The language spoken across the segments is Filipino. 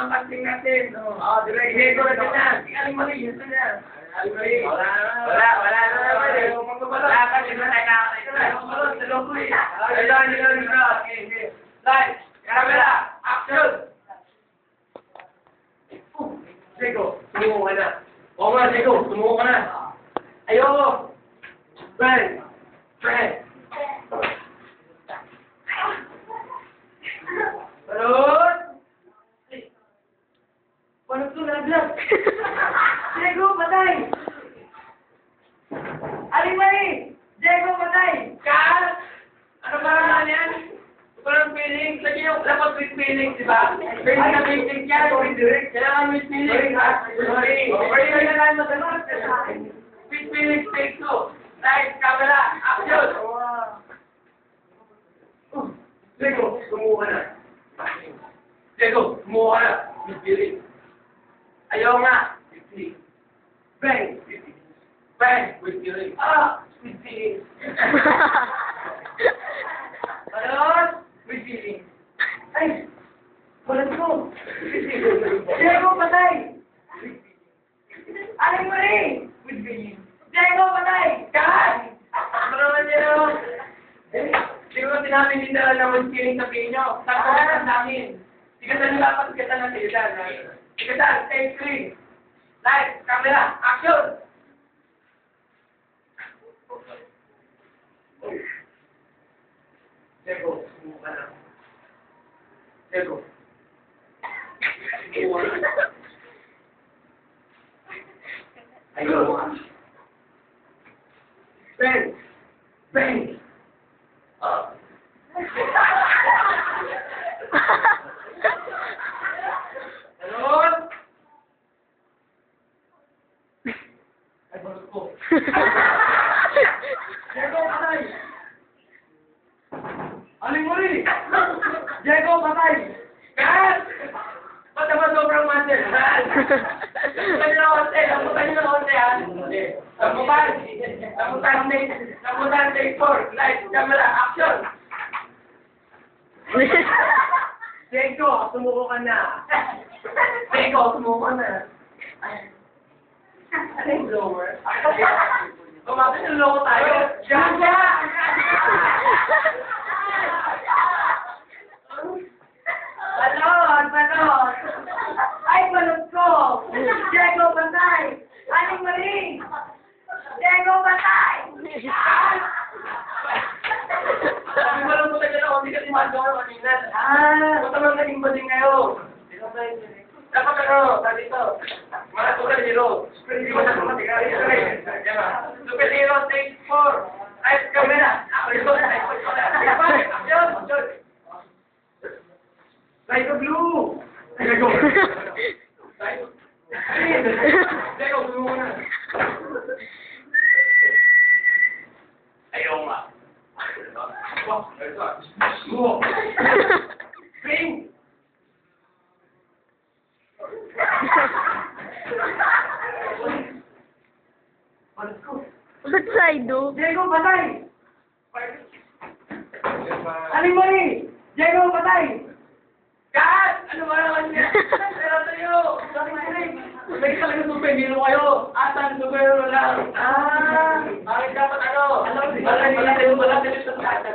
ang casting natin. Direct Diego na din na. Aling mali, yun na yan. Aling mali. Wala na naman. Wala ka, di ba tayo nakakita? Sa loko eh. Light, camera, action! Diego, sumuko ka na. Oo nga, Diego, sumuko ka na. Ayoko! Friend! Parod! Paano ito nalaglag? Diego, patay! Aling mali! Diego, patay! Kat! Ano ba naman yan? Parang feelings. Lagi yung dapat with feelings, di ba? Feelings na feelings yan. Kailangan with feelings. Sorry. Sorry na lang matanong. With feelings, take two. Light, camera, action! Diego, sumuha na. Diego, sumuha na. With feelings. Ayaw nga. With feelings. Bang! Bang! With feelings. With feelings. Parod! With feelings. Ay! Walang ko! Diego, patay! Aling mali! With feelings. Diego, patay! Kat! Ano naman yun? Siguro sinabi din na with feelings sa pinyo. Saan sa amin? Sigatan nyo dapat sigatan ng sigatan. Sigatan, take 3. Light, camera, action! Diego, sumuka na. Diego. Sumuka na. Ayun. Bang! Bang! Ayun! Ay, balot ko. Diego, patay! Aling muli! Diego, patay! Kat! Ba't naman sobrang master? Namutan nyo na konti, ha? Namutan, take 4. Light, camera, action! Diego, sumuko ka na. Diego, sumuko ka na. Ano yung blower? Kumapit yung loko tayo. Jaja! Balot! Ay, balot ko! Diego, patay! Aling mali! Diego, patay! Sabi mo lang po tayo na hindi kasi mahal ko kanina. Ba't naman naging bading kayo? Dapat ano, sabi ito. Mga superhero. Superhero na kumatigali. Superhero, take 4. Ay, camera. Light of blue! Diego! Diego, sumuko na. Ayaw nga. Sumuko. Bing! Ba't saido? Diego, patay! Aling mali! Diego, patay! Kat! Ano ba naman yan? Pero tayo! May talaga superhero kayo! Asan superhero lang? Bakit dapat ano? Wala din sa pagkata.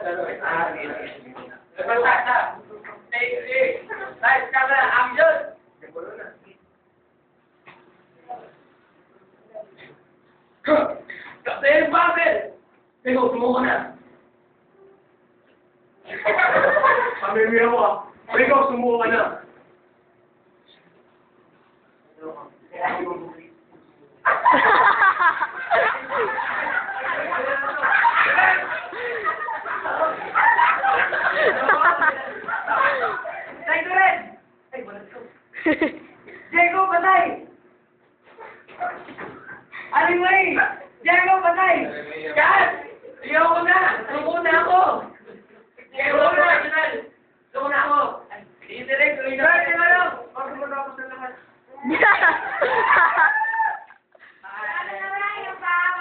Pagkata! Take 3! Light, camera, action! Kapten Babel! Diego, sumuko na! Pamimira mo ah! Diego, sumuko ka na! Take the red! Ay, balat ko!